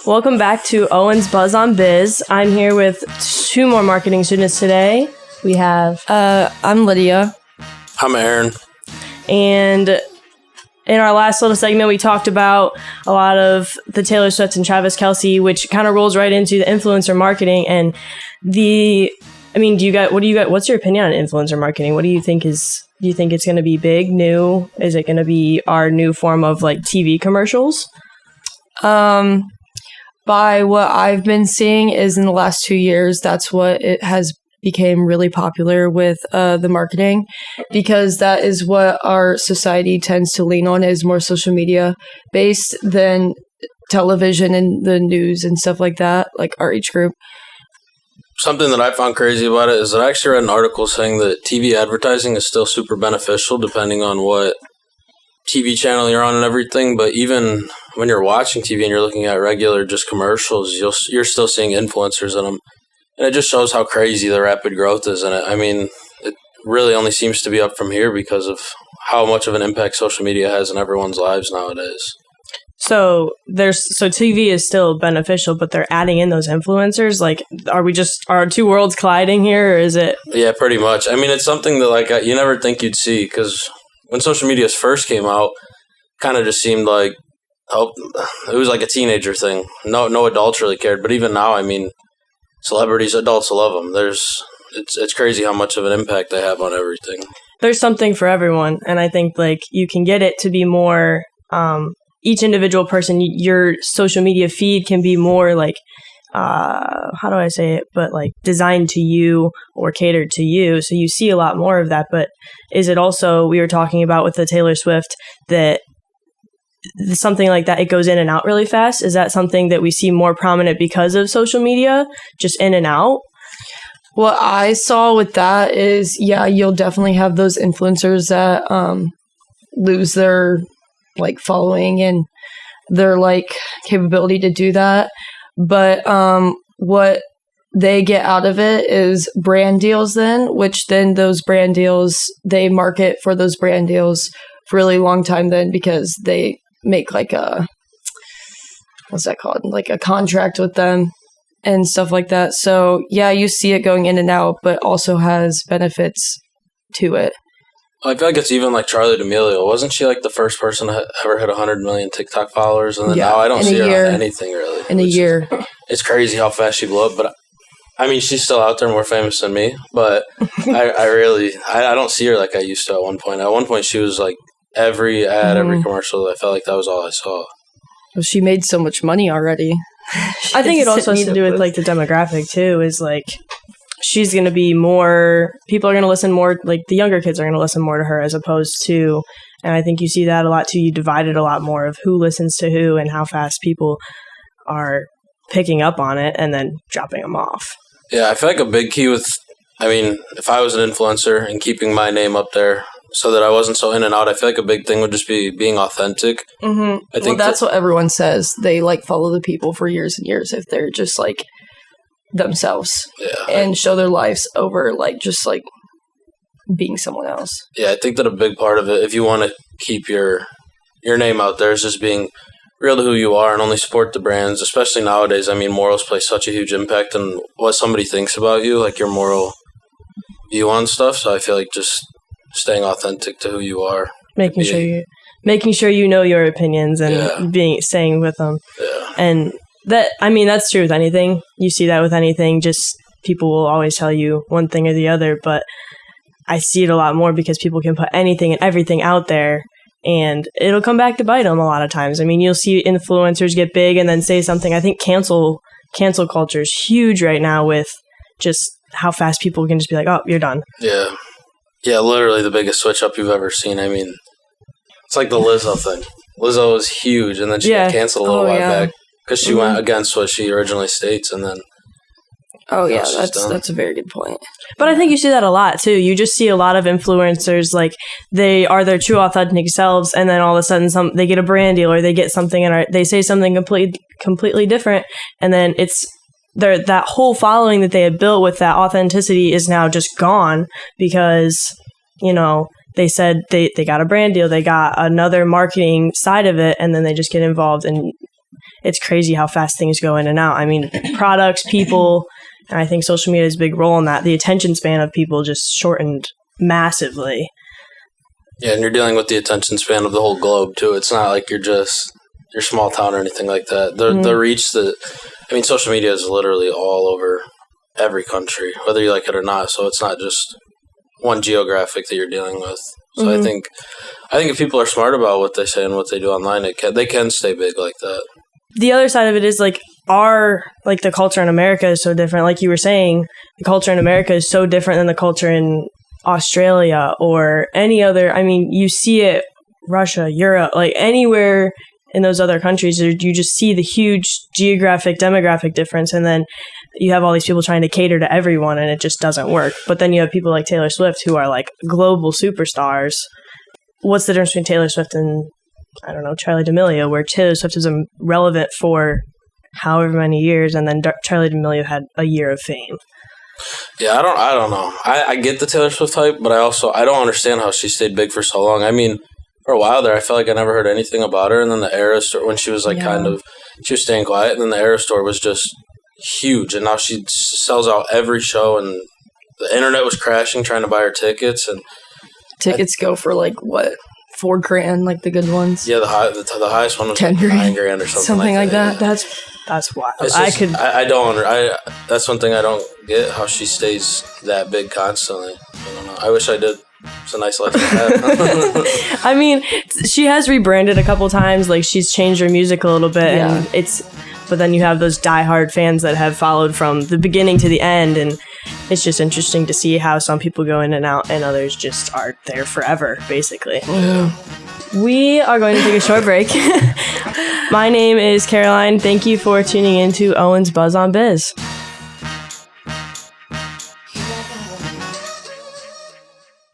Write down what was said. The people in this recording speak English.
Welcome back to Owens Buzz On Biz. I'm here with two more marketing students today. We have... I'm Lydia. I'm Aaron. And in our last little segment, we talked about a lot of the Taylor Swift and Travis Kelce, which kind of rolls right into the influencer marketing. And what's your opinion on influencer marketing? What do you think do you think it's going to be big, new? Is it going to be our new form of like TV commercials? By what I've been seeing is in the last 2 years, that's what it has became really popular with the marketing, because that is what our society tends to lean on, is more social media based than television and the news and stuff like that, like our age group. Something that I found crazy about it is that I actually read an article saying that TV advertising is still super beneficial depending on what TV channel you're on and everything, but even when you're watching TV and you're looking at regular just commercials, you're still seeing influencers in them. And it just shows how crazy the rapid growth is in it. I mean, it really only seems to be up from here because of how much of an impact social media has in everyone's lives nowadays. So TV is still beneficial, but they're adding in those influencers. Like, are two worlds colliding here, or is it? Yeah, pretty much. I mean, it's something that you never think you'd see, because when social media first came out, kind of just seemed like it was like a teenager thing. No adults really cared. But even now, I mean, celebrities, adults love them. It's crazy how much of an impact they have on everything. There's something for everyone, and I think like you can get it to be more. Each individual person, your social media feed can be more like, how do I say it? But like designed to you or catered to you. So you see a lot more of that. But is it also, we were talking about with the Taylor Swift, that something like that, it goes in and out really fast? Is that something that we see more prominent because of social media, just in and out? What I saw with that is, yeah, you'll definitely have those influencers that lose their like following and their like capability to do that. But what they get out of it is brand deals which those brand deals, they market for those brand deals for a really long time then, because they make like what's that called? Like a contract with them and stuff like that. So yeah, you see it going in and out, but also has benefits to it. I feel like it's even like Charli D'Amelio. Wasn't she like the first person to ever hit 100 million TikTok followers? And then now I don't see her on anything really. In a year. It's crazy how fast she blew up. But I mean, she's still out there, more famous than me. But I don't see her like I used to at one point. At one point, she was like every ad, every commercial. I felt like that was all I saw. Well, she made so much money already. I think it also has to do with like the demographic too, is like, she's going to be more, people are going to listen more, like the younger kids are going to listen more to her as opposed to, and I think you see that a lot too, you divided a lot more of who listens to who and how fast people are picking up on it and then dropping them off. Yeah, I feel like a big key if I was an influencer and keeping my name up there so that I wasn't so in and out, I feel like a big thing would just be being authentic. Mm-hmm. I think that's what everyone says. They like follow the people for years and years if they're just like themselves and show their lives over like just like being someone else. Yeah, I think that a big part of it, if you want to keep your name out there, is just being real to who you are and only support the brands, especially nowadays. I mean, morals play such a huge impact on what somebody thinks about you, like your moral view on stuff. So I feel like just staying authentic to who you are. Making sure you know your opinions and staying with them. Yeah. And that's true with anything. You see that with anything. Just people will always tell you one thing or the other, but I see it a lot more because people can put anything and everything out there, and it'll come back to bite them a lot of times. I mean, you'll see influencers get big and then say something. I think cancel culture is huge right now with just how fast people can just be like, oh, you're done. Yeah. Yeah, literally the biggest switch up you've ever seen. I mean, it's like the Lizzo thing. Lizzo was huge, and then she got canceled a little while back. Because she went against what she originally states, and then... Oh, yeah, that's a very good point. But I think you see that a lot, too. You just see a lot of influencers, like, they are their true, authentic selves, and then all of a sudden they get a brand deal, or they get something, and they say something completely different, and then that whole following that they had built with that authenticity is now just gone because, they said they got a brand deal, they got another marketing side of it, and then they just get involved it's crazy how fast things go in and out. I mean, products, people, and I think social media has a big role in that. The attention span of people just shortened massively. Yeah, and you're dealing with the attention span of the whole globe, too. It's not like you're just your small town or anything like that. The reach that, I mean, social media is literally all over every country, whether you like it or not. So it's not just one geographic that you're dealing with. So I think if people are smart about what they say and what they do online, they can stay big like that. The other side of it is like the culture in America is so different. Like you were saying, the culture in America is so different than the culture in Australia or any other. I mean, you see it, Russia, Europe, like anywhere in those other countries, you just see the huge geographic, demographic difference. And then you have all these people trying to cater to everyone and it just doesn't work. But then you have people like Taylor Swift who are like global superstars. What's the difference between Taylor Swift and, I don't know, Charli D'Amelio, where Taylor Swift is relevant for however many years and then Charli D'Amelio had a year of fame? Yeah, I don't know. I get the Taylor Swift hype, but I don't understand how she stayed big for so long. I mean, for a while there, I felt like I never heard anything about her, and then the Eras Tour, when she was like she was staying quiet, and then the Eras Tour was just huge, and now she sells out every show, and the internet was crashing trying to buy her tickets, and tickets go for like what, $4,000, like the good ones. Yeah, the highest one was like $9,000 or something like that. That's wild. Just, that's one thing I don't get, how she stays that big constantly. I don't know. I wish I did. It's a nice life to have. I mean, she has rebranded a couple times. Like, she's changed her music a little bit. Yeah. And but then you have those diehard fans that have followed from the beginning to the end. And it's just interesting to see how some people go in and out and others just are there forever, basically. Yeah. We are going to take a short break. My name is Caroline. Thank you for tuning in to Owens Buzz on Biz.